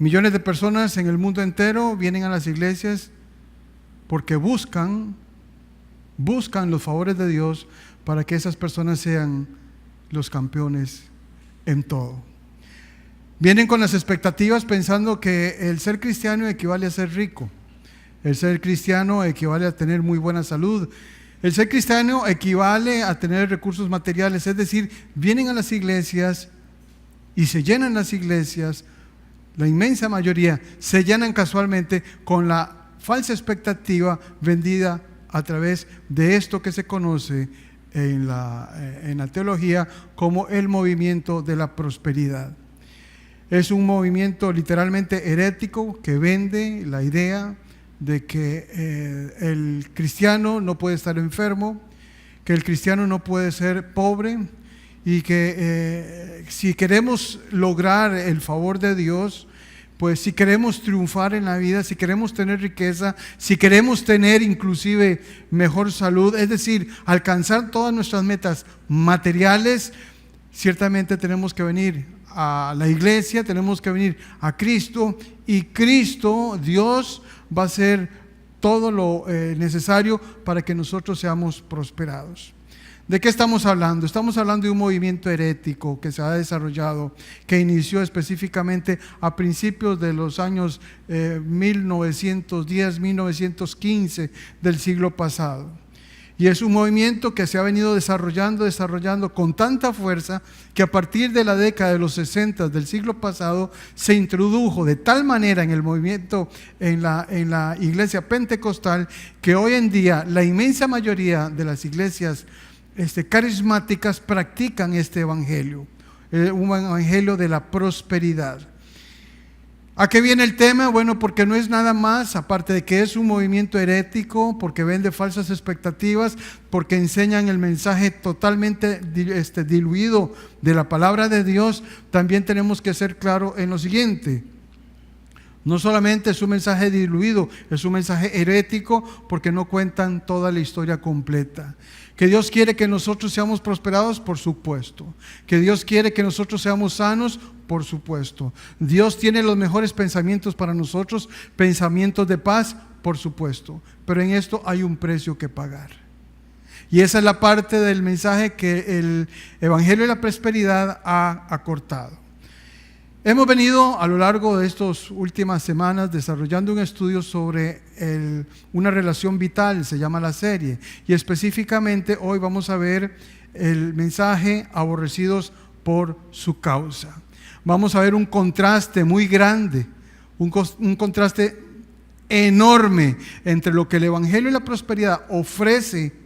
Millones de personas en el mundo entero vienen a las iglesias porque buscan los favores de Dios para que esas personas sean los campeones en todo. Vienen con las expectativas pensando que el ser cristiano equivale a ser rico. El ser cristiano equivale a tener muy buena salud. El ser cristiano equivale a tener recursos materiales. Es decir, vienen a las iglesias y se llenan las iglesias. La inmensa mayoría se llenan casualmente con la falsa expectativa vendida a través de esto que se conoce en la teología como el movimiento de la prosperidad. Es un movimiento literalmente herético que vende la idea de que el cristiano no puede estar enfermo, que el cristiano no puede ser pobre y que si queremos lograr el favor de Dios, pues si queremos triunfar en la vida, si queremos tener riqueza, si queremos tener inclusive mejor salud, es decir, alcanzar todas nuestras metas materiales, ciertamente tenemos que venir a la iglesia, tenemos que venir a Cristo, y Cristo, Dios, va a hacer todo lo necesario para que nosotros seamos prosperados. ¿De qué estamos hablando? Estamos hablando de un movimiento herético que se ha desarrollado, que inició específicamente a principios de los años 1910, 1915 del siglo pasado. Y es un movimiento que se ha venido desarrollando con tanta fuerza que a partir de la década de los 60 del siglo pasado se introdujo de tal manera en el movimiento en la iglesia pentecostal que hoy en día la inmensa mayoría de las iglesias carismáticas practican este evangelio, un evangelio de la prosperidad. ¿A qué viene el tema? Bueno, porque no es nada más, aparte de que es un movimiento herético, porque vende falsas expectativas, porque enseñan el mensaje totalmente diluido de la palabra de Dios. También tenemos que ser claros en lo siguiente: no solamente es un mensaje diluido, es un mensaje herético porque no cuentan toda la historia completa. Que Dios quiere que nosotros seamos prosperados, por supuesto. Que Dios quiere que nosotros seamos sanos, por supuesto. Dios tiene los mejores pensamientos para nosotros, pensamientos de paz, por supuesto. Pero en esto hay un precio que pagar. Y esa es la parte del mensaje que el Evangelio de la Prosperidad ha acortado. Hemos venido a lo largo de estas últimas semanas desarrollando un estudio sobre una relación vital, se llama la serie, y específicamente hoy vamos a ver el mensaje aborrecidos por su causa. Vamos a ver un contraste muy grande, un contraste enorme entre lo que el Evangelio de la Prosperidad ofrece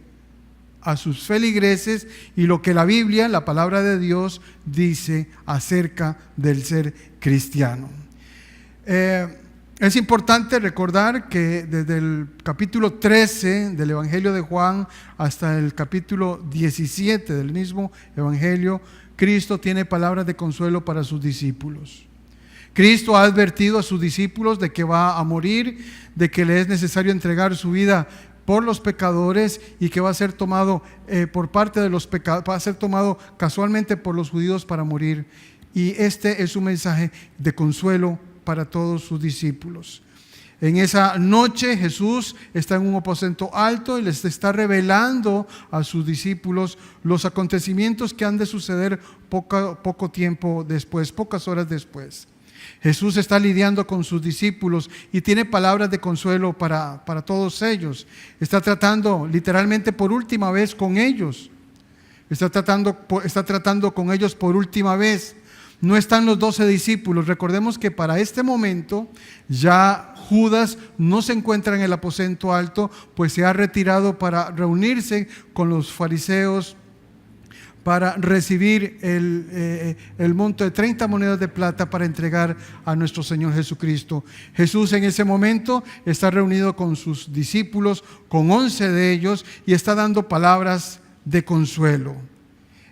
a sus feligreses y lo que la Biblia, la palabra de Dios, dice acerca del ser cristiano. Es importante recordar que desde el capítulo 13 del Evangelio de Juan hasta el capítulo 17 del mismo Evangelio, Cristo tiene palabras de consuelo para sus discípulos. Cristo ha advertido a sus discípulos de que va a morir, de que le es necesario entregar su vida por los pecadores y que va a ser tomado por parte de los pecadores, va a ser tomado casualmente por los judíos para morir. Y este es un mensaje de consuelo para todos sus discípulos. En esa noche Jesús está en un aposento alto y les está revelando a sus discípulos los acontecimientos que han de suceder poco tiempo después, pocas horas después. Jesús está lidiando con sus discípulos y tiene palabras de consuelo para todos ellos. Está tratando literalmente por última vez con ellos. Está tratando con ellos por última vez. No están los 12 discípulos. Recordemos que para este momento ya Judas no se encuentra en el aposento alto, pues se ha retirado para reunirse con los fariseos para recibir el monto de 30 monedas de plata para entregar a nuestro Señor Jesucristo. Jesús en ese momento está reunido con sus discípulos, con 11 de ellos, y está dando palabras de consuelo.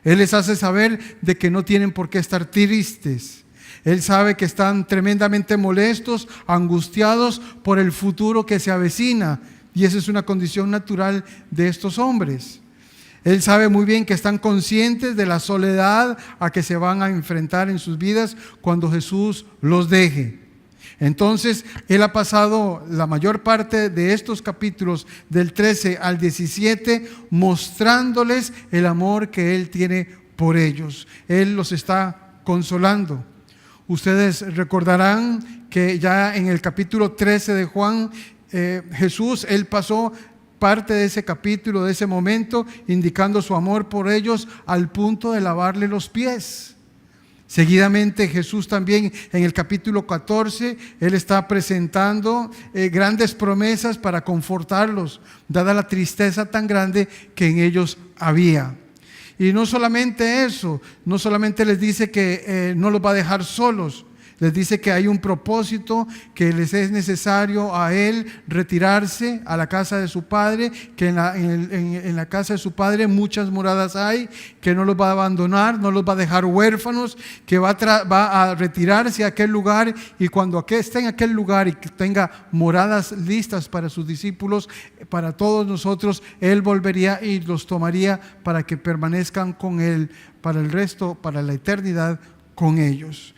Él les hace saber de que no tienen por qué estar tristes. Él sabe que están tremendamente molestos, angustiados por el futuro que se avecina, y esa es una condición natural de estos hombres. Él sabe muy bien que están conscientes de la soledad a que se van a enfrentar en sus vidas cuando Jesús los deje. Entonces, él ha pasado la mayor parte de estos capítulos, del 13 al 17, mostrándoles el amor que él tiene por ellos. Él los está consolando. Ustedes recordarán que ya en el capítulo 13 de Juan, Jesús, él pasó parte de ese capítulo, de ese momento, indicando su amor por ellos al punto de lavarle los pies. Seguidamente Jesús también en el capítulo 14, Él está presentando grandes promesas para confortarlos, dada la tristeza tan grande que en ellos había. Y no solamente eso, no solamente les dice que no los va a dejar solos, les dice que hay un propósito, que les es necesario a Él retirarse a la casa de su Padre, que en la casa de su Padre muchas moradas hay, que no los va a abandonar, no los va a dejar huérfanos, que va a retirarse a aquel lugar, y cuando esté en aquel lugar y que tenga moradas listas para sus discípulos, para todos nosotros, Él volvería y los tomaría para que permanezcan con Él para el resto, para la eternidad con ellos.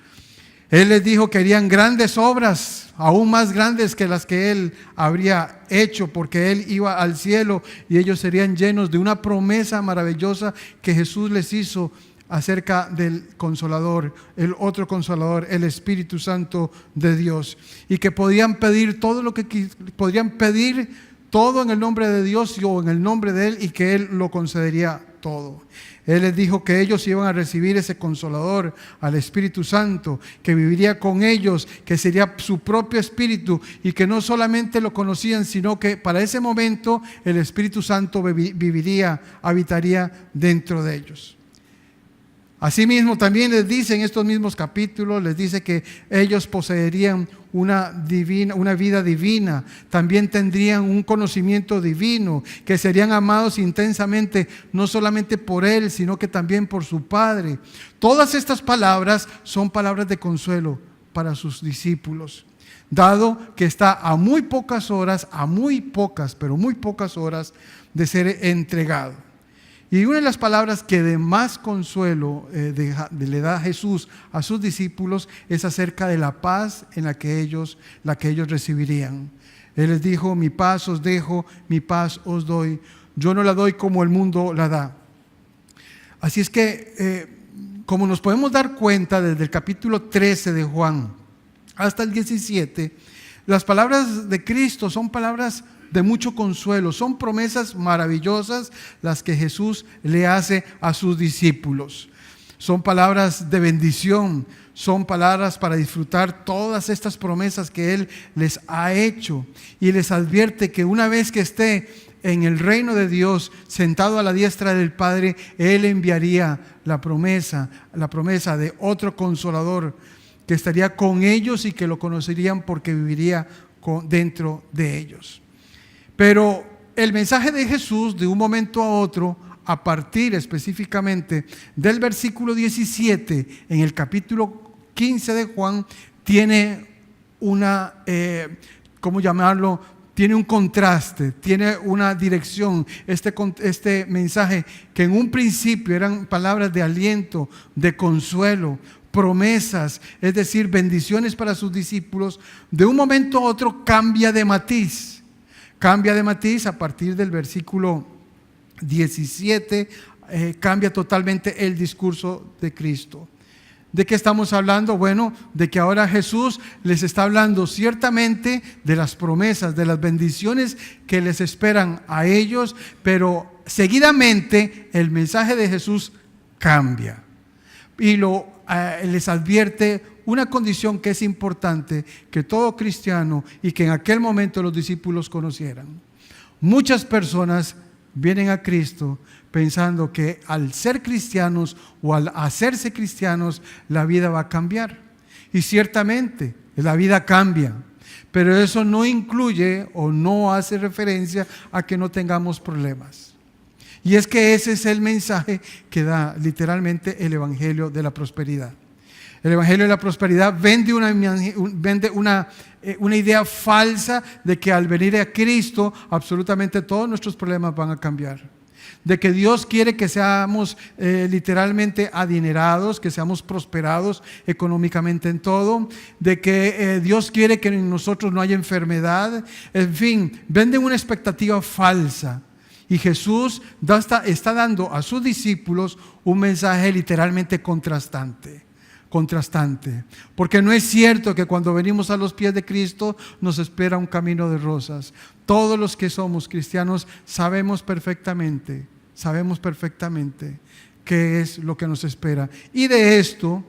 Él les dijo que harían grandes obras, aún más grandes que las que Él habría hecho, porque Él iba al cielo y ellos serían llenos de una promesa maravillosa que Jesús les hizo acerca del Consolador, el otro Consolador, el Espíritu Santo de Dios, y que podían pedir todo lo que podrían pedir, todo en el nombre de Dios o en el nombre de Él, y que Él lo concedería todo. Él les dijo que ellos iban a recibir ese Consolador, al Espíritu Santo, que viviría con ellos, que sería su propio Espíritu, y que no solamente lo conocían, sino que para ese momento el Espíritu Santo viviría, habitaría dentro de ellos. Asimismo, también les dice en estos mismos capítulos, les dice que ellos poseerían una vida divina, también tendrían un conocimiento divino, que serían amados intensamente, no solamente por Él, sino que también por su Padre. Todas estas palabras son palabras de consuelo para sus discípulos, dado que está a muy pocas horas, pero muy pocas horas de ser entregado. Y una de las palabras que de más consuelo le da Jesús a sus discípulos es acerca de la paz en la que ellos recibirían. Él les dijo: mi paz os dejo, mi paz os doy. Yo no la doy como el mundo la da. Así es que, como nos podemos dar cuenta desde el capítulo 13 de Juan hasta el 17, las palabras de Cristo son palabras de mucho consuelo, son promesas maravillosas las que Jesús le hace a sus discípulos. Son palabras de bendición, son palabras para disfrutar todas estas promesas que Él les ha hecho, y les advierte que una vez que esté en el reino de Dios, sentado a la diestra del Padre, Él enviaría la promesa de otro Consolador que estaría con ellos y que lo conocerían porque viviría dentro de ellos. Pero el mensaje de Jesús, de un momento a otro, a partir específicamente del versículo 17 en el capítulo 15 de Juan, tiene tiene un contraste, tiene una dirección. Este mensaje, que en un principio eran palabras de aliento, de consuelo, promesas, es decir, bendiciones para sus discípulos, de un momento a otro cambia de matiz. Cambia de matiz a partir del versículo 17, cambia totalmente el discurso de Cristo. ¿De qué estamos hablando? Bueno, de que ahora Jesús les está hablando ciertamente de las promesas, de las bendiciones que les esperan a ellos, pero seguidamente el mensaje de Jesús cambia y les advierte una condición que es importante que todo cristiano y que en aquel momento los discípulos conocieran. Muchas personas vienen a Cristo pensando que al ser cristianos o al hacerse cristianos la vida va a cambiar. Y ciertamente la vida cambia, pero eso no incluye o no hace referencia a que no tengamos problemas. Y es que ese es el mensaje que da literalmente el Evangelio de la Prosperidad. El Evangelio de la Prosperidad vende una idea falsa de que al venir a Cristo absolutamente todos nuestros problemas van a cambiar. de que Dios quiere que seamos literalmente adinerados, que seamos prosperados económicamente en todo, de que Dios quiere que en nosotros no haya enfermedad. En fin, venden una expectativa falsa. Y Jesús está dando a sus discípulos un mensaje literalmente contrastante, porque no es cierto que cuando venimos a los pies de Cristo nos espera un camino de rosas. Todos los que somos cristianos sabemos perfectamente qué es lo que nos espera. Y de esto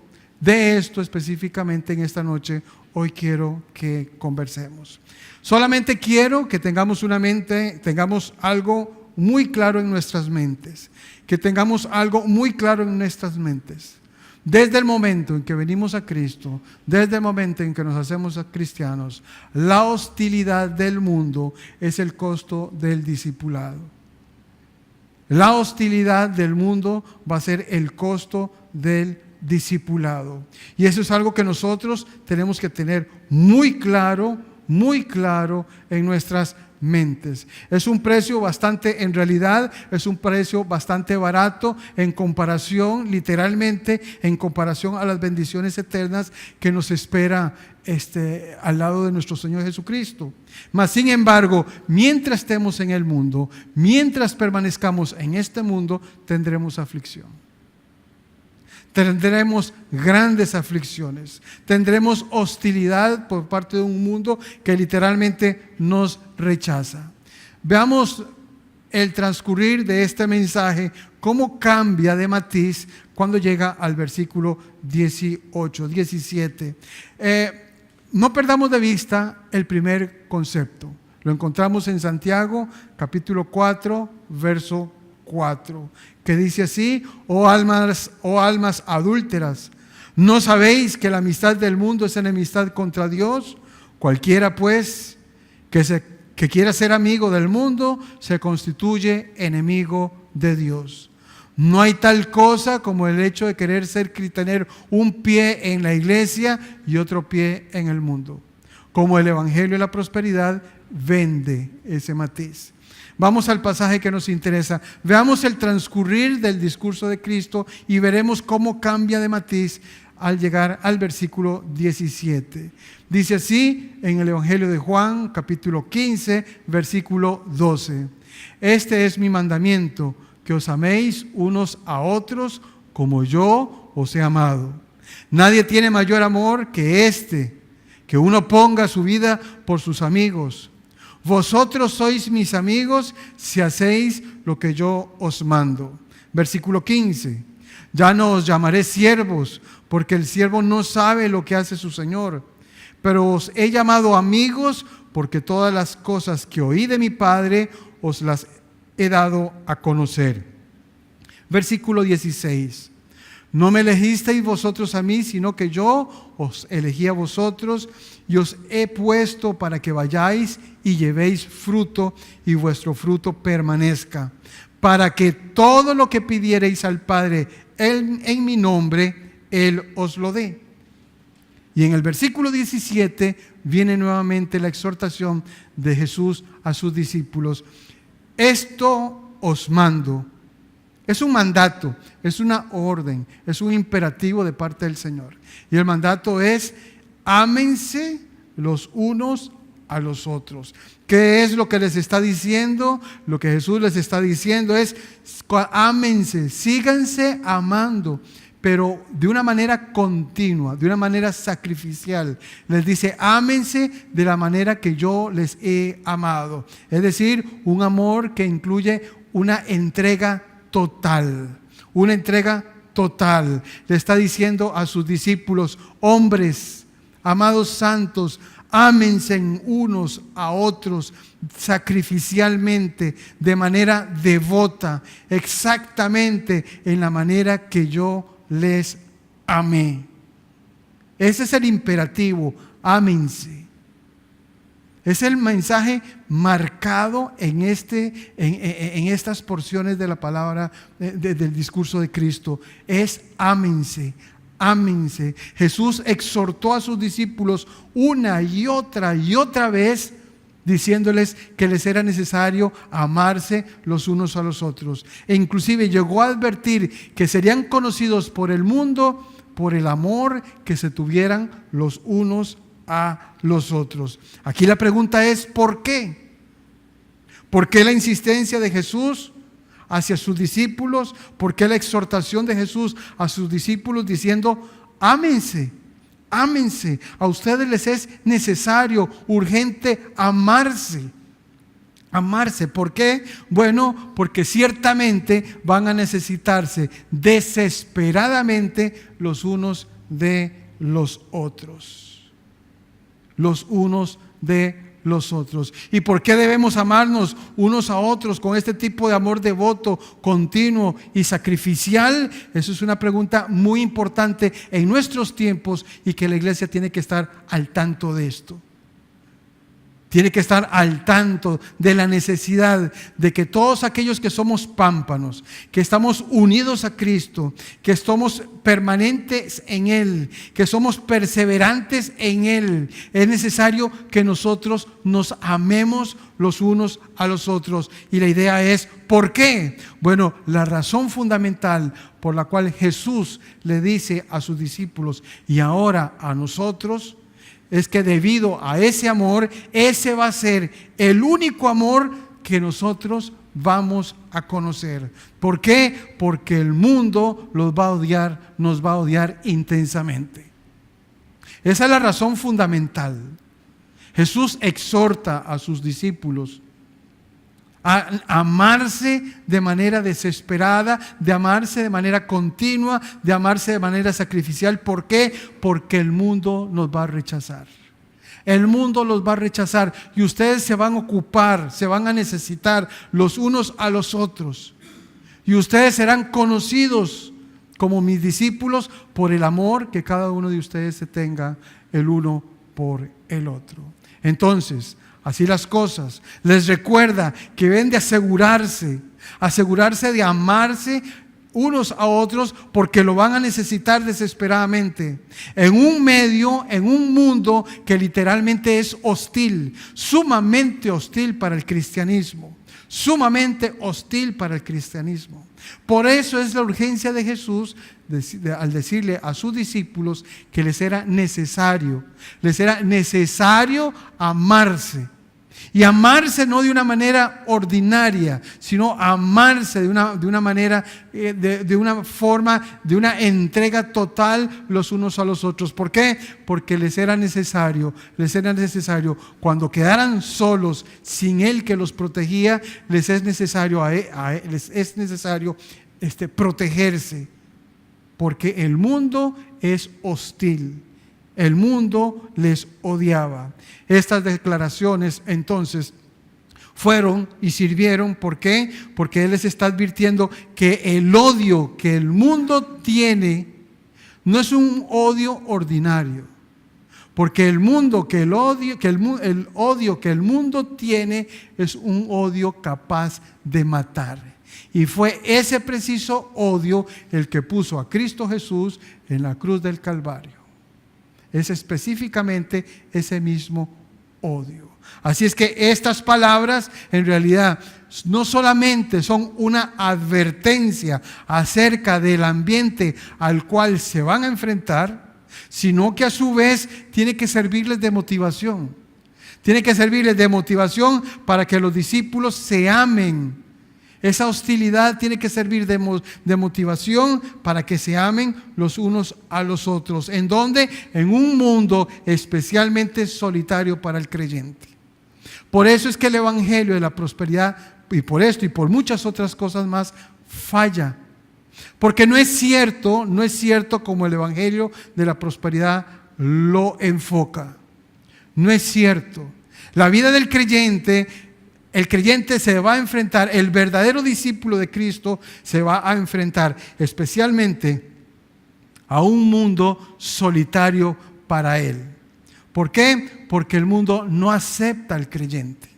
específicamente en esta noche, hoy quiero que conversemos. Solamente quiero que tengamos algo muy claro en nuestras mentes, Desde el momento en que venimos a Cristo, desde el momento en que nos hacemos cristianos, la hostilidad del mundo es el costo del discipulado. La hostilidad del mundo va a ser el costo del discipulado. Y eso es algo que nosotros tenemos que tener muy claro en nuestras mentes. Es un precio bastante barato en comparación, literalmente, en comparación a las bendiciones eternas que nos espera al lado de nuestro Señor Jesucristo. Mas, sin embargo, mientras estemos en el mundo, mientras permanezcamos en este mundo, tendremos aflicción. Tendremos grandes aflicciones, tendremos hostilidad por parte de un mundo que literalmente nos rechaza. Veamos el transcurrir de este mensaje, cómo cambia de matiz cuando llega al versículo 17. No perdamos de vista el primer concepto. Lo encontramos en Santiago, capítulo 4, verso 4, que dice así: oh almas adúlteras, ¿no sabéis que la amistad del mundo es enemistad contra Dios? Cualquiera pues que quiera ser amigo del mundo se constituye enemigo de Dios. No hay tal cosa como el hecho de tener un pie en la iglesia y otro pie en el mundo. Como el evangelio de la prosperidad vende ese matiz. Vamos al pasaje que nos interesa. Veamos el transcurrir del discurso de Cristo y veremos cómo cambia de matiz al llegar al versículo 17. Dice así en el Evangelio de Juan, capítulo 15, versículo 12. Este es mi mandamiento, que os améis unos a otros como yo os he amado. Nadie tiene mayor amor que que uno ponga su vida por sus amigos. Vosotros sois mis amigos si hacéis lo que yo os mando. Versículo 15. Ya no os llamaré siervos, porque el siervo no sabe lo que hace su Señor. Pero os he llamado amigos, porque todas las cosas que oí de mi Padre os las he dado a conocer. Versículo 16. No me elegisteis vosotros a mí, sino que yo os elegí a vosotros y os he puesto para que vayáis y llevéis fruto y vuestro fruto permanezca, para que todo lo que pidiereis al Padre en mi nombre, Él os lo dé. Y en el versículo 17 viene nuevamente la exhortación de Jesús a sus discípulos. Esto os mando. Es un mandato, es una orden, es un imperativo de parte del Señor. Y el mandato es: ámense los unos a los otros. ¿Qué es lo que les está diciendo? Lo que Jesús les está diciendo es: ámense, síganse amando, pero de una manera continua, de una manera sacrificial. Les dice: ámense de la manera que yo les he amado. Es decir, un amor que incluye una entrega total. Una entrega total. Le está diciendo a sus discípulos: hombres, amados santos, ámense unos a otros sacrificialmente, de manera devota, exactamente en la manera que yo les amé. Ese es el imperativo: ámense. Es el mensaje marcado en estas porciones de la palabra del discurso de Cristo. Es ámense, ámense. Jesús exhortó a sus discípulos una y otra vez diciéndoles que les era necesario amarse los unos a los otros. E inclusive llegó a advertir que serían conocidos por el mundo por el amor que se tuvieran los unos a los otros. Aquí la pregunta es, ¿por qué? ¿Por qué la insistencia de Jesús hacia sus discípulos? ¿Por qué la exhortación de Jesús a sus discípulos diciendo, ámense? Ámense, a ustedes les es necesario, urgente amarse. Amarse, ¿por qué? Bueno, porque ciertamente van a necesitarse desesperadamente los unos de los otros. Los unos de los otros. ¿Y por qué debemos amarnos unos a otros con este tipo de amor devoto, continuo y sacrificial? Eso es una pregunta muy importante en nuestros tiempos y que la iglesia tiene que estar al tanto de esto. Tiene que estar al tanto de la necesidad de que todos aquellos que somos pámpanos, que estamos unidos a Cristo, que somos permanentes en Él, que somos perseverantes en Él, es necesario que nosotros nos amemos los unos a los otros. Y la idea es, ¿por qué? Bueno, la razón fundamental por la cual Jesús le dice a sus discípulos y ahora a nosotros, es que debido a ese amor, ese va a ser el único amor que nosotros vamos a conocer. ¿Por qué? Porque el mundo los va a odiar, nos va a odiar intensamente. Esa es la razón fundamental. Jesús exhorta a sus discípulos a amarse de manera desesperada, de amarse de manera continua, de amarse de manera sacrificial. ¿Por qué? Porque el mundo nos va a rechazar. El mundo los va a rechazar y ustedes se van a ocupar, se van a necesitar los unos a los otros. Y ustedes serán conocidos como mis discípulos por el amor que cada uno de ustedes se tenga el uno por el otro. Entonces, así las cosas, les recuerda que deben de asegurarse de amarse unos a otros porque lo van a necesitar desesperadamente en un medio, en un mundo que literalmente es hostil, sumamente hostil para el cristianismo, sumamente hostil para el cristianismo. Por eso es la urgencia de Jesús al decirle a sus discípulos que les era necesario amarse. Y amarse no de una manera ordinaria, sino amarse de una manera, de una forma, de una entrega total los unos a los otros. ¿Por qué? Porque les era necesario, cuando quedaran solos, sin Él que los protegía, les es necesario protegerse, porque el mundo es hostil. El mundo les odiaba. Estas declaraciones entonces fueron y sirvieron. ¿Por qué? Porque Él les está advirtiendo que el odio que el mundo tiene no es un odio ordinario. Porque el odio que el mundo tiene es un odio capaz de matar. Y fue ese preciso odio el que puso a Cristo Jesús en la cruz del Calvario. Es específicamente ese mismo odio. Así es que estas palabras en realidad no solamente son una advertencia acerca del ambiente al cual se van a enfrentar, sino que a su vez tiene que servirles de motivación. Tiene que servirles de motivación para que los discípulos se amen. Esa hostilidad tiene que servir de motivación para que se amen los unos a los otros. ¿En dónde? En un mundo especialmente solitario para el creyente. Por eso es que el evangelio de la prosperidad, y por esto y por muchas otras cosas más, falla. Porque no es cierto como el evangelio de la prosperidad lo enfoca. No es cierto. La vida del creyente, el creyente se va a enfrentar, el verdadero discípulo de Cristo se va a enfrentar especialmente a un mundo solitario para él. ¿Por qué? Porque el mundo no acepta al creyente.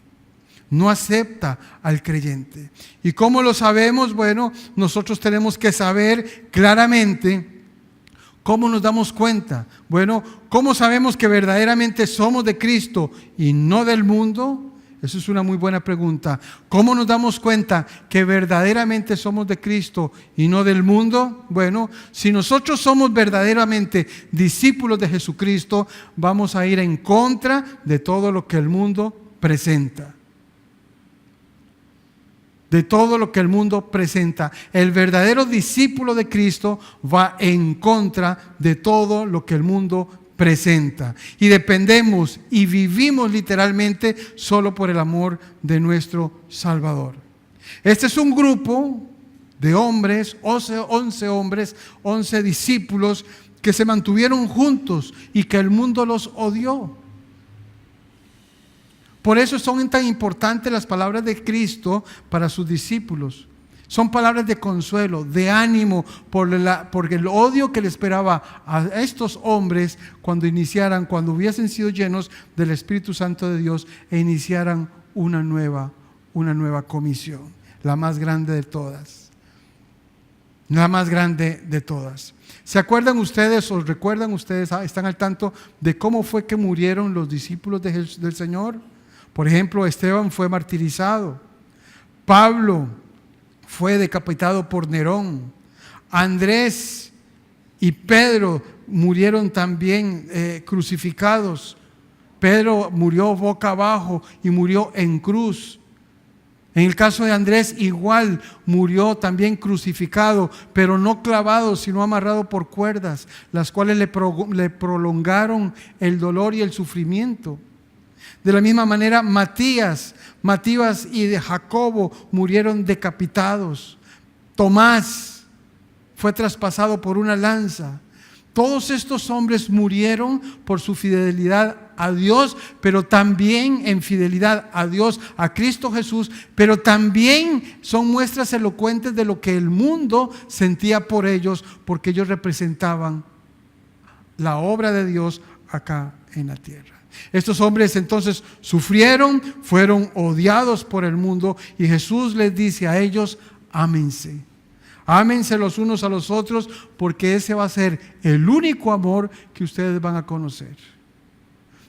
No acepta al creyente. ¿Y cómo lo sabemos? Bueno, nosotros tenemos que saber claramente cómo nos damos cuenta. Bueno, ¿cómo sabemos que verdaderamente somos de Cristo y no del mundo? Esa es una muy buena pregunta. ¿Cómo nos damos cuenta que verdaderamente somos de Cristo y no del mundo? Bueno, si nosotros somos verdaderamente discípulos de Jesucristo, vamos a ir en contra de todo lo que el mundo presenta. De todo lo que el mundo presenta. El verdadero discípulo de Cristo va en contra de todo lo que el mundo presenta. Y dependemos y vivimos literalmente solo por el amor de nuestro Salvador. Este es un grupo de hombres, 11 hombres, 11 discípulos que se mantuvieron juntos y que el mundo los odió. Por eso son tan importantes las palabras de Cristo para sus discípulos. Son palabras de consuelo, de ánimo, porque el odio que le esperaba a estos hombres cuando hubiesen sido llenos del Espíritu Santo de Dios e iniciaran una nueva comisión, la más grande de todas. La más grande de todas. ¿Se acuerdan ustedes o recuerdan ustedes, están al tanto de cómo fue que murieron los discípulos del Señor? Por ejemplo, Esteban fue martirizado. Pablo fue decapitado por Nerón. Andrés y Pedro murieron también crucificados. Pedro murió boca abajo y murió en cruz. En el caso de Andrés igual murió también crucificado, pero no clavado, sino amarrado por cuerdas, las cuales le prolongaron el dolor y el sufrimiento. De la misma manera, Matías y de Jacobo murieron decapitados. Tomás fue traspasado por una lanza. Todos estos hombres murieron por su fidelidad a Dios, pero también en fidelidad a Dios, a Cristo Jesús, pero también son muestras elocuentes de lo que el mundo sentía por ellos, porque ellos representaban la obra de Dios acá en la tierra. Estos hombres entonces sufrieron, fueron odiados por el mundo y Jesús les dice a ellos: ámense. Ámense los unos a los otros, porque ese va a ser el único amor que ustedes van a conocer.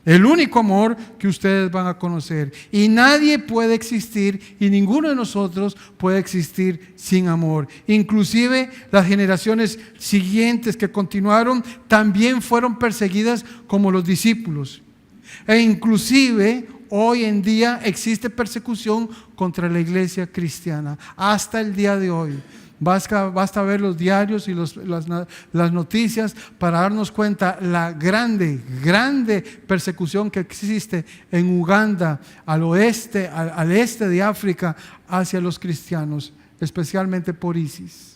El único amor que ustedes van a conocer. Y nadie puede existir, y ninguno de nosotros puede existir sin amor. Inclusive las generaciones siguientes que continuaron también fueron perseguidas como los discípulos. E inclusive hoy en día existe persecución contra la iglesia cristiana, hasta el día de hoy. Basta ver los diarios y las noticias para darnos cuenta la grande persecución que existe en Uganda, al este de África, hacia los cristianos, especialmente por ISIS.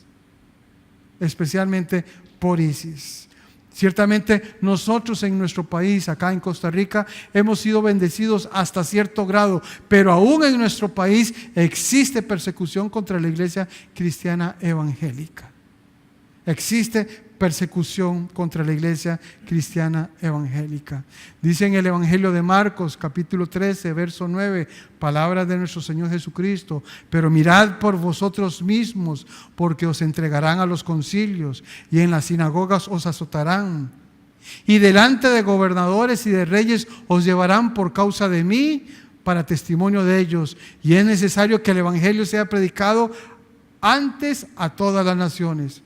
Ciertamente nosotros en nuestro país, acá en Costa Rica, hemos sido bendecidos hasta cierto grado, pero aún en nuestro país existe persecución contra la iglesia cristiana evangélica. Existe persecución contra la iglesia cristiana evangélica. Dice en el Evangelio de Marcos, capítulo 13, verso 9, palabras de nuestro Señor Jesucristo: pero mirad por vosotros mismos, porque os entregarán a los concilios y en las sinagogas os azotarán, y delante de gobernadores y de reyes os llevarán por causa de mí para testimonio de ellos, y es necesario que el evangelio sea predicado antes a todas las naciones.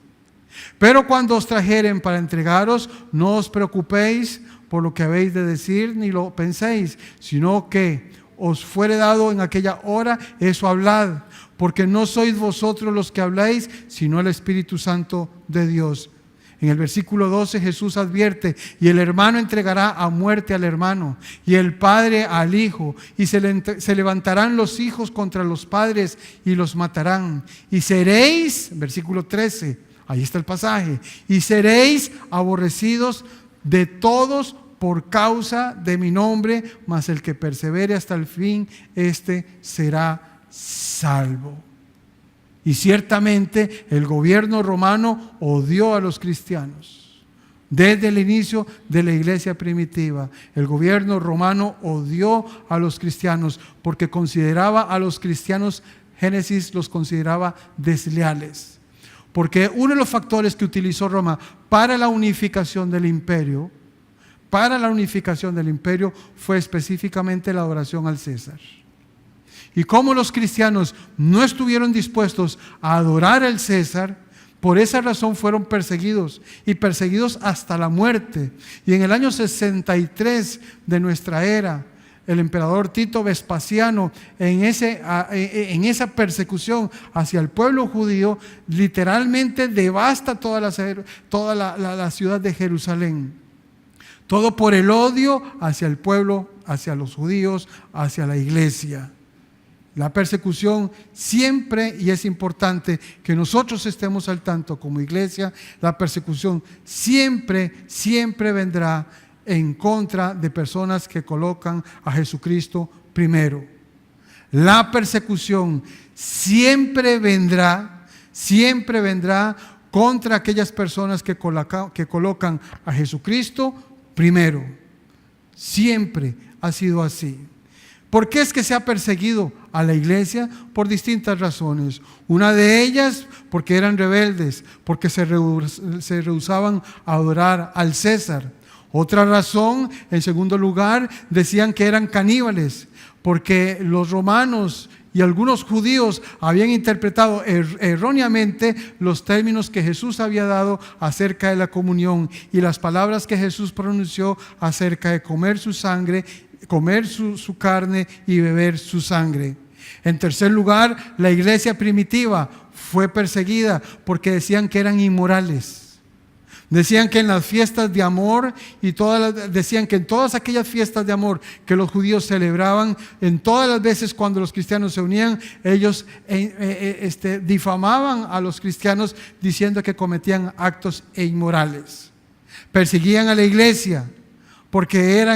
Pero cuando os trajeren para entregaros, no os preocupéis por lo que habéis de decir, ni lo penséis, sino que os fuere dado en aquella hora, eso hablad, porque no sois vosotros los que habláis, sino el Espíritu Santo de Dios. En el versículo 12 Jesús advierte: y el hermano entregará a muerte al hermano, y el padre al hijo, y se levantarán los hijos contra los padres y los matarán. Y seréis, versículo 13, ahí está el pasaje: y seréis aborrecidos de todos por causa de mi nombre, mas el que persevere hasta el fin, este será salvo. Y ciertamente el gobierno romano odió a los cristianos. Desde el inicio de la iglesia primitiva, el gobierno romano odió a los cristianos porque consideraba a los cristianos, Génesis los consideraba desleales. Porque uno de los factores que utilizó Roma para la unificación del imperio, fue específicamente la adoración al César. Y como los cristianos no estuvieron dispuestos a adorar al César, por esa razón fueron perseguidos y perseguidos hasta la muerte. Y en el año 63 de nuestra era, el emperador Tito Vespasiano, en esa persecución hacia el pueblo judío, literalmente devasta toda la ciudad de Jerusalén. Todo por el odio hacia el pueblo, hacia los judíos, hacia la iglesia. La persecución siempre, y es importante que nosotros estemos al tanto como iglesia, la persecución siempre vendrá en contra de personas que colocan a Jesucristo primero. La persecución siempre vendrá contra aquellas personas que colocan a Jesucristo primero. Siempre ha sido así. ¿Por qué es que se ha perseguido a la iglesia? Por distintas razones. Una de ellas, porque eran rebeldes, porque se rehusaban a adorar al César. Otra razón, en segundo lugar, decían que eran caníbales, porque los romanos y algunos judíos habían interpretado erróneamente los términos que Jesús había dado acerca de la comunión y las palabras que Jesús pronunció acerca de comer su sangre, comer su carne y beber su sangre. En tercer lugar, la iglesia primitiva fue perseguida porque decían que eran inmorales. Decían que en las fiestas de amor decían que en todas aquellas fiestas de amor que los judíos celebraban, en todas las veces cuando los cristianos se unían, ellos difamaban a los cristianos diciendo que cometían actos inmorales. Perseguían a la iglesia porque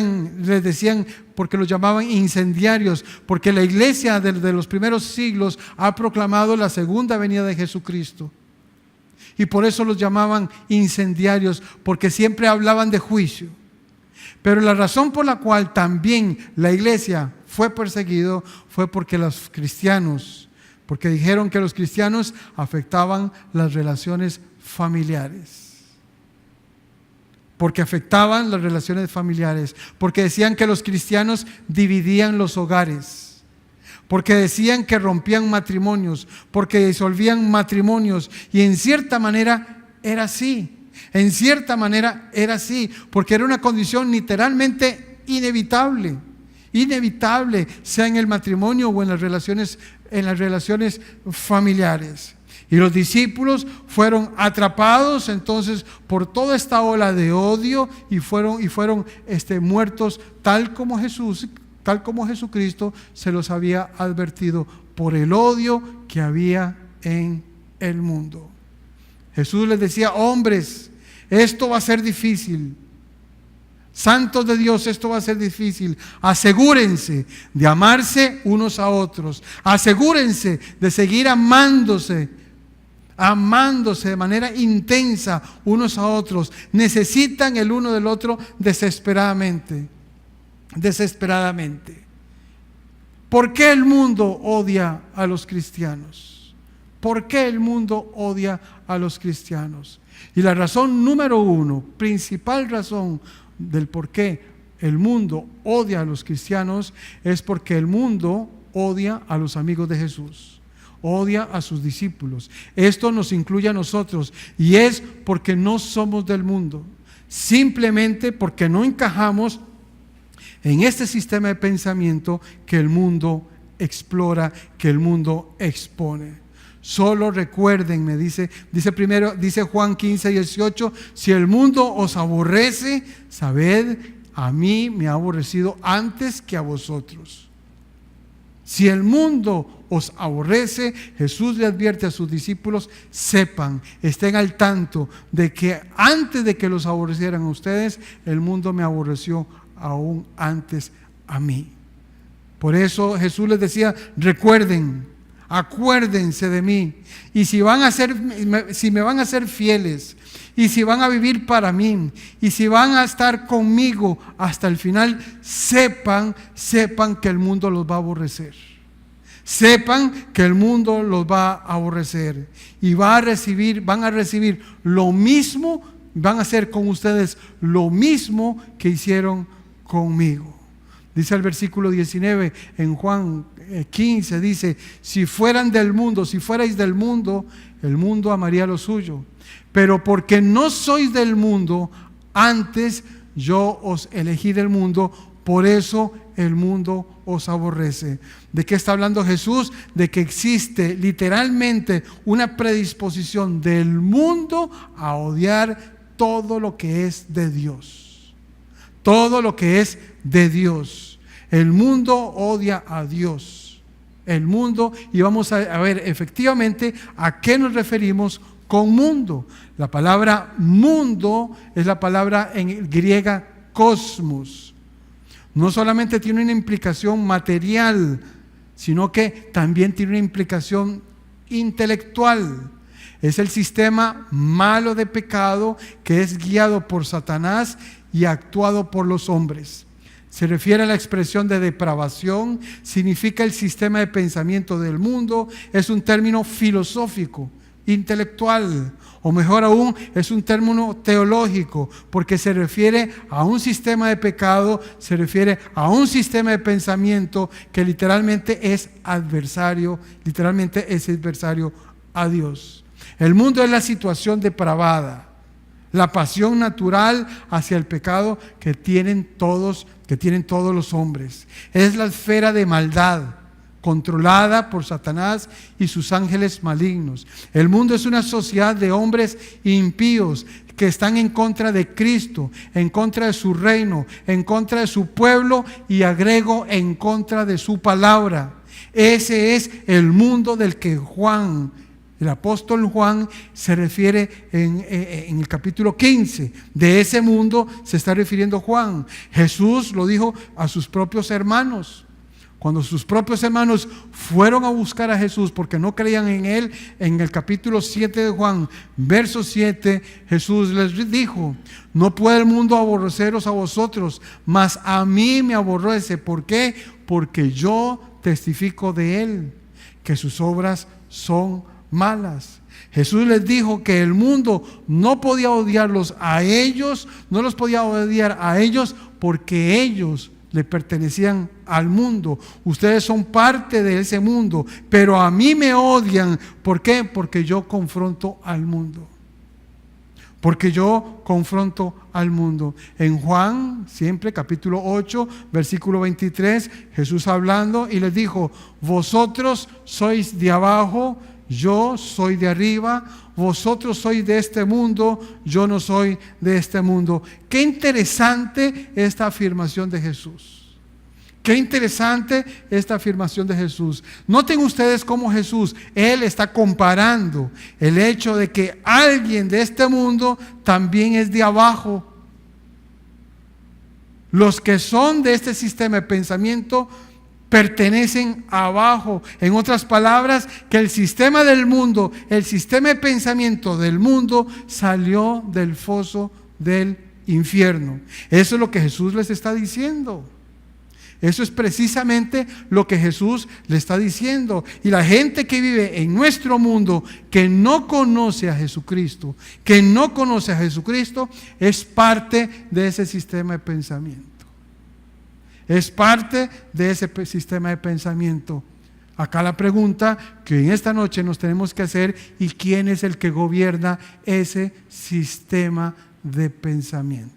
porque los llamaban incendiarios, porque la iglesia de los primeros siglos ha proclamado la segunda venida de Jesucristo. Y por eso los llamaban incendiarios, porque siempre hablaban de juicio. Pero la razón por la cual también la iglesia fue perseguido fue porque dijeron que los cristianos afectaban las relaciones familiares. Porque afectaban las relaciones familiares, porque decían que los cristianos dividían los hogares. Porque decían que rompían matrimonios, porque disolvían matrimonios, y en cierta manera era así, porque era una condición literalmente inevitable, sea en el matrimonio o en las relaciones familiares. Y los discípulos fueron atrapados entonces por toda esta ola de odio y fueron muertos tal como Jesucristo se los había advertido por el odio que había en el mundo. Jesús les decía: hombres, esto va a ser difícil. Santos de Dios, esto va a ser difícil. Asegúrense de amarse unos a otros. Asegúrense de seguir amándose de manera intensa unos a otros. Necesitan el uno del otro desesperadamente. ¿Por qué el mundo odia a los cristianos? Y la razón número uno, principal razón del por qué el mundo odia a los cristianos, es porque el mundo odia a los amigos de Jesús, odia a sus discípulos. Esto nos incluye a nosotros, y es porque no somos del mundo, simplemente porque no encajamos en este sistema de pensamiento que el mundo explora, que el mundo expone. Solo recuerden, dice Juan 15:18, si el mundo os aborrece, sabed, a mí me ha aborrecido antes que a vosotros. Si el mundo os aborrece, Jesús le advierte a sus discípulos: sepan, estén al tanto de que antes de que los aborrecieran a ustedes, el mundo me aborreció aún antes a mí. Por eso Jesús les decía: recuerden, acuérdense de mí, y si me van a ser fieles, y si van a vivir para mí, y si van a estar conmigo hasta el final, sepan que el mundo los va a aborrecer. Sepan que el mundo los va a aborrecer y van a recibir lo mismo, van a hacer con ustedes lo mismo que hicieron conmigo. Dice el versículo 19 en Juan 15, dice: si fuerais del mundo, el mundo amaría lo suyo. Pero porque no sois del mundo, antes yo os elegí del mundo, por eso el mundo os aborrece. ¿De qué está hablando Jesús? De que existe literalmente una predisposición del mundo a odiar todo lo que es de Dios. Todo lo que es de Dios. El mundo odia a Dios. El mundo, y vamos a ver efectivamente a qué nos referimos con mundo. La palabra mundo es la palabra en griega cosmos. No solamente tiene una implicación material, sino que también tiene una implicación intelectual. Es el sistema malo de pecado que es guiado por Satanás y actuado por los hombres. Se refiere a la expresión de depravación, significa el sistema de pensamiento del mundo, es un término filosófico, intelectual, o mejor aún, es un término teológico, porque se refiere a un sistema de pecado, se refiere a un sistema de pensamiento que literalmente es adversario a Dios. El mundo es la situación depravada, la pasión natural hacia el pecado que tienen todos los hombres. Es la esfera de maldad controlada por Satanás y sus ángeles malignos. El mundo es una sociedad de hombres impíos que están en contra de Cristo, en contra de su reino, en contra de su pueblo y agrego en contra de su palabra. Ese es el mundo del que Juan, el apóstol Juan, se refiere en el capítulo 15. De ese mundo se está refiriendo Juan. Jesús lo dijo a sus propios hermanos. Cuando sus propios hermanos fueron a buscar a Jesús porque no creían en Él, en el capítulo 7 de Juan, verso 7, Jesús les dijo: no puede el mundo aborreceros a vosotros, mas a mí me aborrece. ¿Por qué? Porque yo testifico de Él, que sus obras son malas. Jesús les dijo que el mundo no podía odiarlos a ellos, no los podía odiar a ellos porque ellos le pertenecían al mundo. Ustedes son parte de ese mundo, pero a mí me odian. ¿Por qué? Porque yo confronto al mundo. En Juan, siempre capítulo 8, versículo 23, Jesús hablando y les dijo: vosotros sois de abajo, yo soy de arriba. Vosotros sois de este mundo, yo no soy de este mundo. Qué interesante esta afirmación de Jesús. Qué interesante esta afirmación de Jesús. Noten ustedes cómo Jesús, Él está comparando el hecho de que alguien de este mundo también es de abajo. Los que son de este sistema de pensamiento pertenecen abajo. En otras palabras, que el sistema del mundo, el sistema de pensamiento del mundo salió del foso del infierno. Eso es lo que Jesús les está diciendo. Eso es precisamente lo que Jesús le está diciendo. Y la gente que vive en nuestro mundo, que no conoce a Jesucristo, es parte de ese sistema de pensamiento. Es parte de ese sistema de pensamiento. Acá la pregunta que en esta noche nos tenemos que hacer: ¿y quién es el que gobierna ese sistema de pensamiento?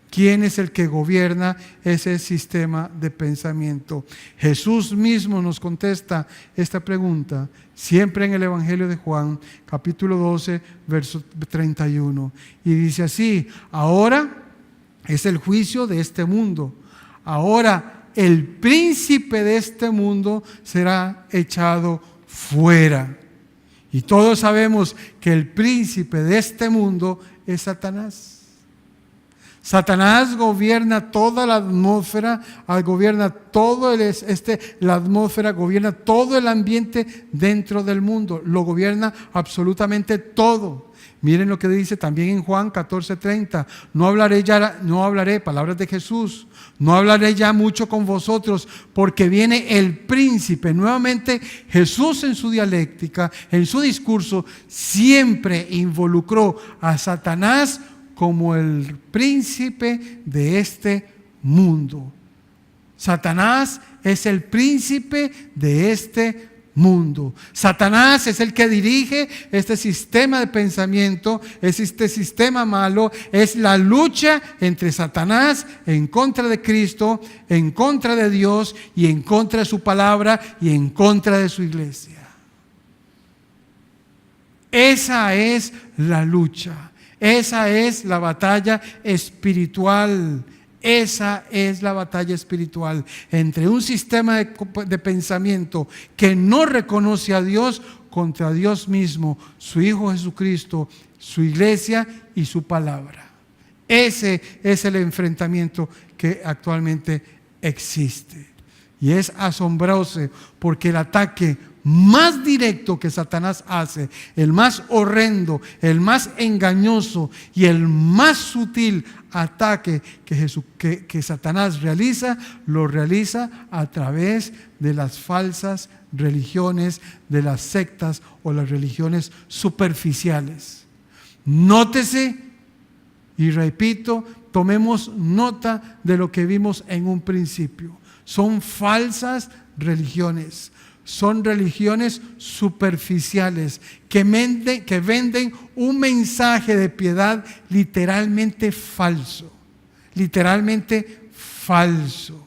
¿Quién es el que gobierna ese sistema de pensamiento? Jesús mismo nos contesta esta pregunta, siempre en el Evangelio de Juan, capítulo 12, verso 31. Y dice así: ahora es el juicio de este mundo. Ahora el príncipe de este mundo será echado fuera. Y todos sabemos que el príncipe de este mundo es Satanás. Satanás gobierna toda la atmósfera, gobierna todo gobierna todo el ambiente dentro del mundo, lo gobierna absolutamente todo. Miren lo que dice también en Juan 14:30, no hablaré, palabras de Jesús, no hablaré ya mucho con vosotros, porque viene el príncipe. Nuevamente Jesús en su dialéctica, en su discurso, siempre involucró a Satanás como el príncipe de este mundo. Satanás es el príncipe de este mundo. Satanás es el que dirige este sistema de pensamiento, es este sistema malo, es la lucha entre Satanás en contra de Cristo, en contra de Dios y en contra de su palabra y en contra de su iglesia. Esa es la lucha, esa es la batalla espiritual. Esa es la batalla espiritual entre un sistema de pensamiento que no reconoce a Dios contra Dios mismo, su Hijo Jesucristo, su iglesia y su palabra. Ese es el enfrentamiento que actualmente existe. Y es asombroso porque el ataque más directo que Satanás hace, el más horrendo, el más engañoso y el más sutil ataque que Satanás realiza, lo realiza a través de las falsas religiones, de las sectas o las religiones superficiales. Nótese y repito, tomemos nota de lo que vimos en un principio. Son falsas religiones. Son religiones superficiales que venden un mensaje de piedad literalmente falso. Literalmente falso.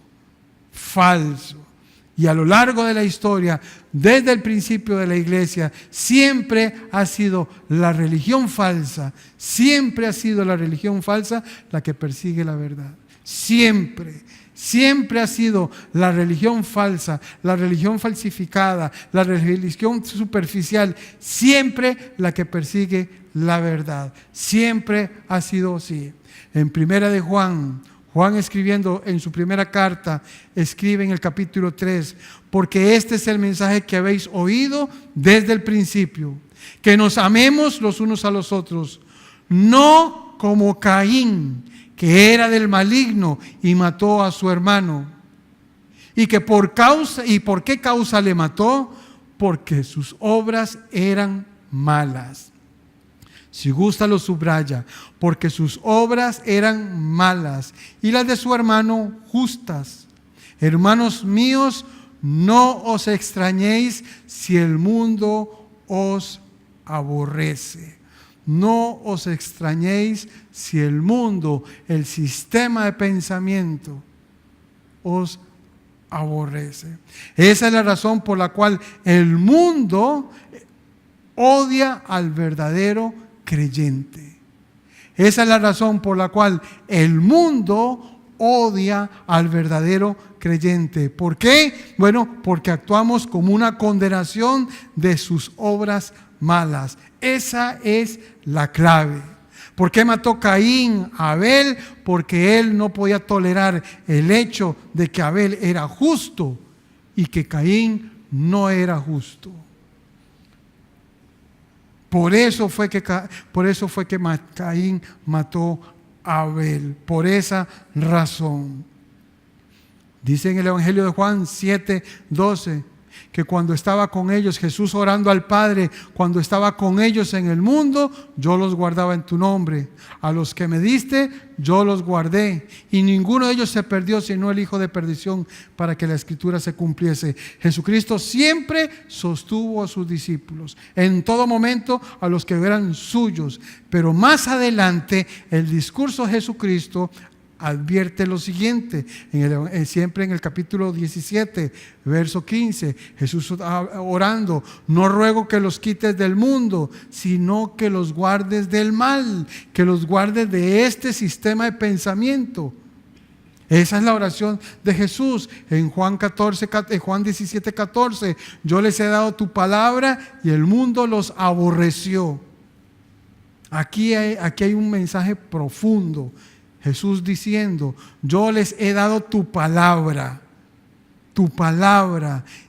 Y a lo largo de la historia, desde el principio de la iglesia, siempre ha sido la religión falsa. Siempre ha sido la religión falsa la que persigue la verdad. Siempre ha sido la religión falsa, la religión falsificada, la religión superficial, siempre la que persigue la verdad. Siempre ha sido así. En primera de Juan escribiendo en su primera carta, escribe en el capítulo 3, porque este es el mensaje que habéis oído desde el principio, que nos amemos los unos a los otros, no como Caín, que era del maligno y mató a su hermano. ¿Y por qué causa le mató? Porque sus obras eran malas. Si gusta lo subraya, porque sus obras eran malas y las de su hermano justas. Hermanos míos, no os extrañéis si el mundo os aborrece. No os extrañéis si el mundo, el sistema de pensamiento, os aborrece. Esa es la razón por la cual el mundo odia al verdadero creyente. Esa es la razón por la cual el mundo odia al verdadero creyente. ¿Por qué? Bueno, porque actuamos como una condenación de sus obras malas. Esa es la clave. ¿Por qué mató Caín a Abel? Porque él no podía tolerar el hecho de que Abel era justo y que Caín no era justo. Por eso fue que Caín mató a Abel, por esa razón. Dice en el Evangelio de Juan 7:12 que cuando estaba con ellos, Jesús orando al Padre, cuando estaba con ellos en el mundo, yo los guardaba en tu nombre. A los que me diste, yo los guardé. Y ninguno de ellos se perdió, sino el hijo de perdición, para que la Escritura se cumpliese. Jesucristo siempre sostuvo a sus discípulos, en todo momento a los que eran suyos. Pero más adelante, el discurso de Jesucristo advierte lo siguiente, siempre en el capítulo 17, verso 15, Jesús orando: no ruego que los quites del mundo, sino que los guardes del mal, que los guardes de este sistema de pensamiento. Esa es la oración de Jesús en Juan 17:14. Yo les he dado tu palabra y el mundo los aborreció. Aquí hay un mensaje profundo. Jesús diciendo: yo les he dado tu palabra,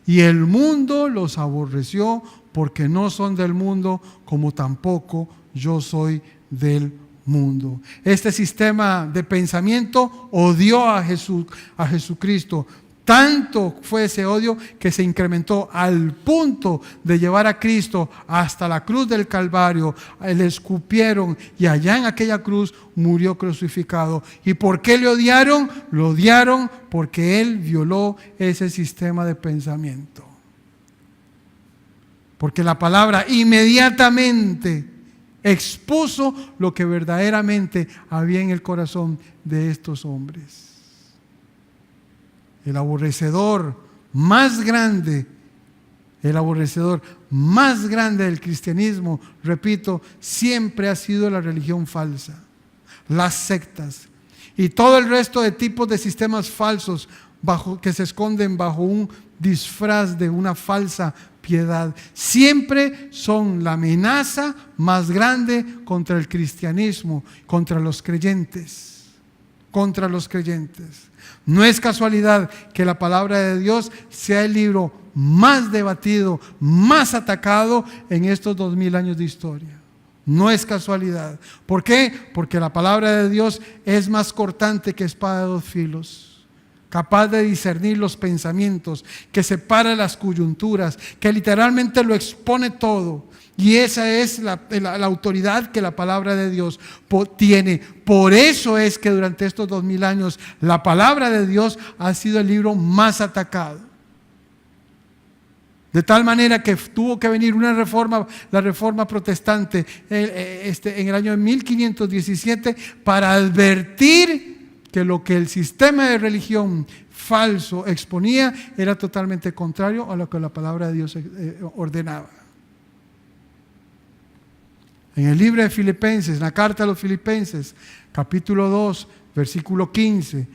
y el mundo los aborreció porque no son del mundo, como tampoco yo soy del mundo. Este sistema de pensamiento odió a Jesucristo Tanto fue ese odio que se incrementó al punto de llevar a Cristo hasta la cruz del Calvario. Le escupieron y allá en aquella cruz murió crucificado. ¿Y por qué le odiaron? Lo odiaron porque Él violó ese sistema de pensamiento. Porque la palabra inmediatamente expuso lo que verdaderamente había en el corazón de estos hombres. El aborrecedor más grande del cristianismo, repito, siempre ha sido la religión falsa, las sectas y todo el resto de tipos de sistemas falsos que se esconden bajo un disfraz de una falsa piedad. Siempre son la amenaza más grande contra el cristianismo, contra los creyentes. No es casualidad que la palabra de Dios sea el libro más debatido, más atacado en estos 2000 años de historia. No es casualidad. ¿Por qué? Porque la palabra de Dios es más cortante que espada de dos filos, capaz de discernir los pensamientos, que separa las coyunturas, que literalmente lo expone todo. Y esa es la autoridad que la palabra de Dios tiene. Por eso es que durante estos 2000 años la palabra de Dios ha sido el libro más atacado. De tal manera que tuvo que venir una reforma, la reforma protestante en el año 1517, para advertir que lo que el sistema de religión falso exponía era totalmente contrario a lo que la palabra de Dios ordenaba. En el libro de Filipenses, en la carta a los Filipenses, capítulo 2, versículo 15,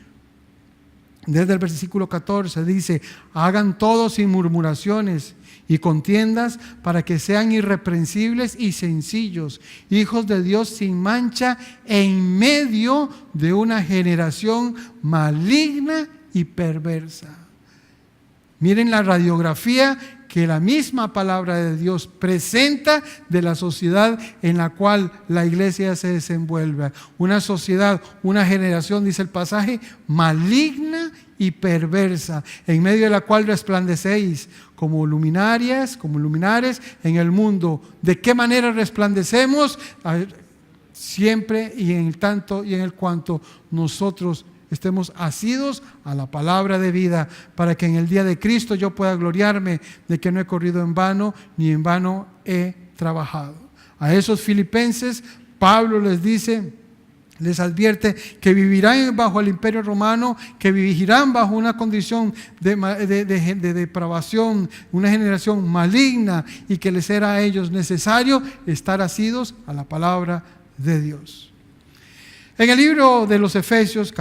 desde el versículo 14, dice: hagan todo sin murmuraciones y contiendas, para que sean irreprensibles y sencillos, hijos de Dios sin mancha, en medio de una generación maligna y perversa. Miren la radiografía que la misma palabra de Dios presenta de la sociedad en la cual la iglesia se desenvuelve. Una sociedad, una generación, dice el pasaje, maligna y perversa, en medio de la cual resplandecéis como luminarias, como luminares en el mundo. ¿De qué manera resplandecemos? Siempre y en el tanto y en el cuanto nosotros estemos asidos a la palabra de vida, para que en el día de Cristo yo pueda gloriarme de que no he corrido en vano, ni en vano he trabajado. A esos filipenses, Pablo les dice, les advierte que vivirán bajo el imperio romano, que vivirán bajo una condición de depravación, una generación maligna, y que les era a ellos necesario estar asidos a la palabra de Dios. En el libro de los Efesios,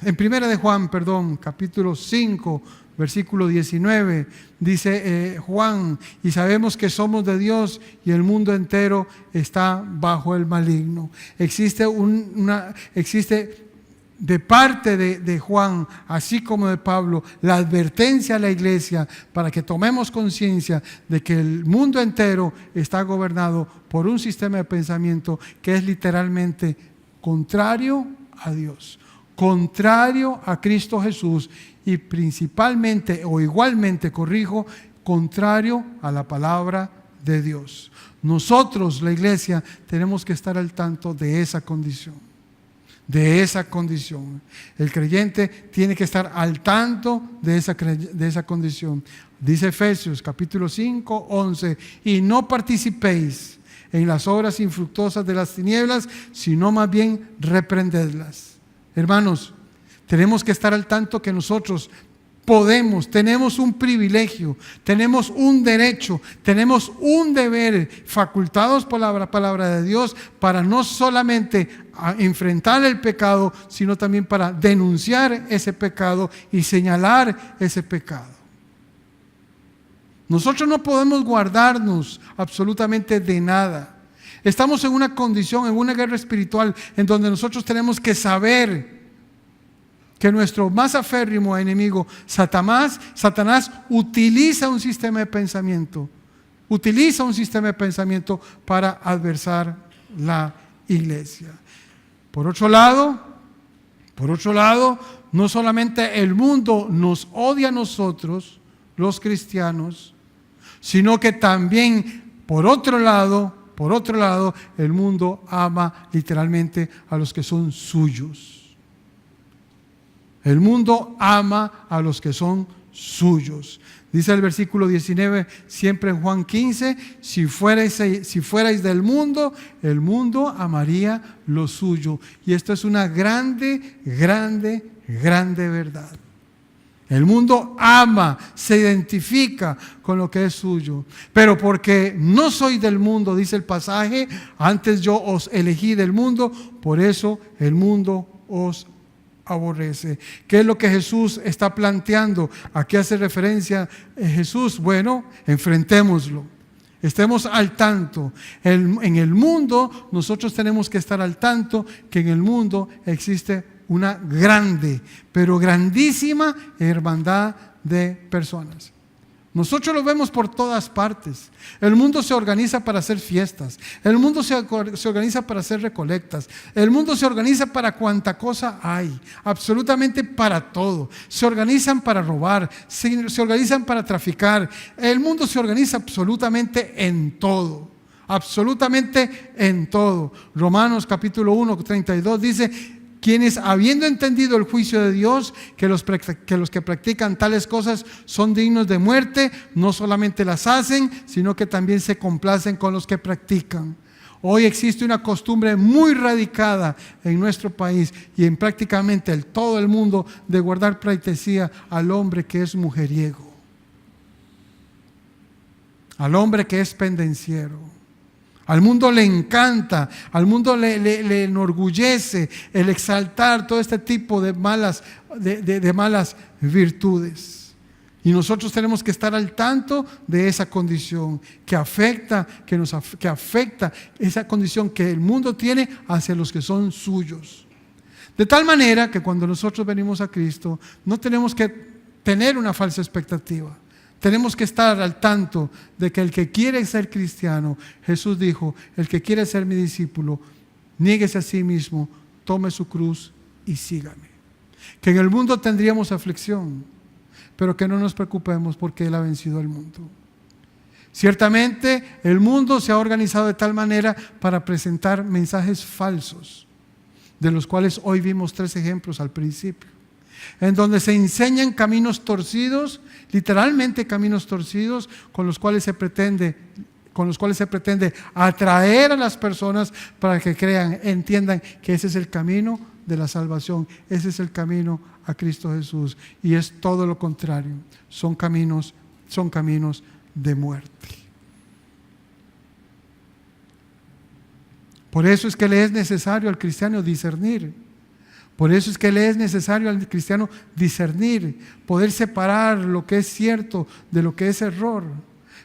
en primera de Juan, capítulo 5, versículo 19, dice Juan: y sabemos que somos de Dios y el mundo entero está bajo el maligno. Existe de parte de Juan, así como de Pablo, la advertencia a la iglesia para que tomemos conciencia de que el mundo entero está gobernado por un sistema de pensamiento que es literalmente contrario a Dios, contrario a Cristo Jesús, y principalmente o igualmente, contrario a la palabra de Dios. Nosotros, la iglesia, tenemos que estar al tanto de esa condición. El creyente tiene que estar al tanto de esa condición. Dice Efesios capítulo 5, 11: y no participéis en las obras infructuosas de las tinieblas, sino más bien reprendedlas. Hermanos, tenemos que estar al tanto que nosotros tenemos un privilegio, tenemos un derecho, tenemos un deber, facultados por la palabra de Dios, para no solamente enfrentar el pecado, sino también para denunciar ese pecado y señalar ese pecado. Nosotros no podemos guardarnos absolutamente de nada. Estamos en una condición, en una guerra espiritual, en donde nosotros tenemos que saber que nuestro más aférrimo enemigo, Satanás, utiliza un sistema de pensamiento. Para adversar la iglesia. Por otro lado, no solamente el mundo nos odia a nosotros, los cristianos, sino que también, por otro lado, el mundo ama literalmente a los que son suyos. El mundo ama a los que son suyos. Dice el versículo 19, siempre en Juan 15, si fuerais del mundo, el mundo amaría lo suyo. Y esto es una grande verdad. El mundo ama, se identifica con lo que es suyo. Pero porque no soy del mundo, dice el pasaje, antes yo os elegí del mundo, por eso el mundo os aborrece. ¿Qué es lo que Jesús está planteando? ¿A qué hace referencia Jesús? Bueno, enfrentémoslo. Estemos al tanto. En el mundo nosotros tenemos que estar al tanto que en el mundo existe una grande, pero grandísima hermandad de personas. Nosotros lo vemos por todas partes. El mundo se organiza para hacer fiestas. El mundo se organiza para hacer recolectas. El mundo se organiza para cuanta cosa hay. Absolutamente para todo. Se organizan para robar. Se organizan para traficar. El mundo se organiza absolutamente en todo. Absolutamente en todo. Romanos capítulo 1, 32 dice: quienes habiendo entendido el juicio de Dios, que los que practican tales cosas son dignos de muerte, no solamente las hacen, sino que también se complacen con los que practican. Hoy existe una costumbre muy radicada en nuestro país y en prácticamente todo el mundo de guardar pleitesía al hombre que es mujeriego, al hombre que es pendenciero. Al mundo le encanta, al mundo le enorgullece el exaltar todo este tipo de malas virtudes. Y nosotros tenemos que estar al tanto de esa condición que afecta esa condición que el mundo tiene hacia los que son suyos. De tal manera que cuando nosotros venimos a Cristo no tenemos que tener una falsa expectativa. Tenemos que estar al tanto de que el que quiere ser cristiano, Jesús dijo, el que quiere ser mi discípulo, niéguese a sí mismo, tome su cruz y sígame. Que en el mundo tendríamos aflicción, pero que no nos preocupemos porque Él ha vencido al mundo. Ciertamente el mundo se ha organizado de tal manera para presentar mensajes falsos, de los cuales hoy vimos 3 ejemplos al principio, en donde se enseñan caminos torcidos, literalmente caminos torcidos, con los cuales se pretende atraer a las personas para que crean, entiendan que ese es el camino de la salvación, ese es el camino a Cristo Jesús, y es todo lo contrario, son caminos de muerte. Por eso es que le es necesario al cristiano discernir. Por eso es que le es necesario al cristiano discernir, poder separar lo que es cierto de lo que es error.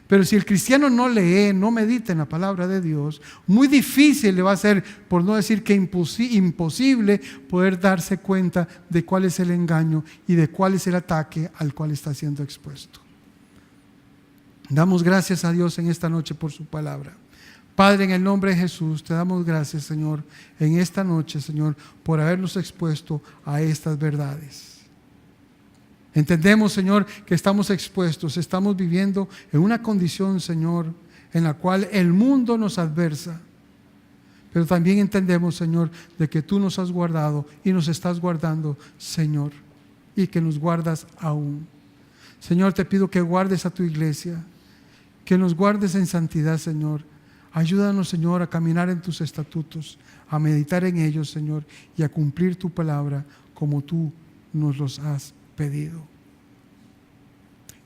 Pero si el cristiano no lee, no medita en la palabra de Dios, muy difícil le va a ser, por no decir que imposible, poder darse cuenta de cuál es el engaño y de cuál es el ataque al cual está siendo expuesto. Damos gracias a Dios en esta noche por su palabra. Padre, en el nombre de Jesús, te damos gracias, Señor, en esta noche, Señor, por habernos expuesto a estas verdades. Entendemos, Señor, que estamos expuestos, estamos viviendo en una condición, Señor, en la cual el mundo nos adversa. Pero también entendemos, Señor, de que tú nos has guardado y nos estás guardando, Señor, y que nos guardas aún. Señor, te pido que guardes a tu iglesia, que nos guardes en santidad, Señor. Ayúdanos, Señor, a caminar en tus estatutos, a meditar en ellos, Señor, y a cumplir tu palabra como tú nos los has pedido.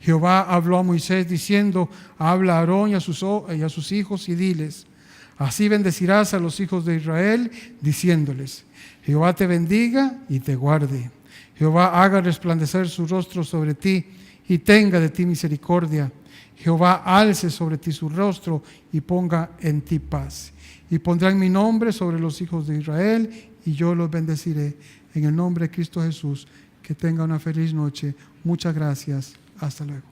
Jehová habló a Moisés diciendo: habla a Aarón y a sus hijos y diles: así bendecirás a los hijos de Israel, diciéndoles: Jehová te bendiga y te guarde. Jehová haga resplandecer su rostro sobre ti y tenga de ti misericordia. Jehová alce sobre ti su rostro y ponga en ti paz. Y pondrán mi nombre sobre los hijos de Israel y yo los bendeciré. En el nombre de Cristo Jesús, que tenga una feliz noche. Muchas gracias. Hasta luego.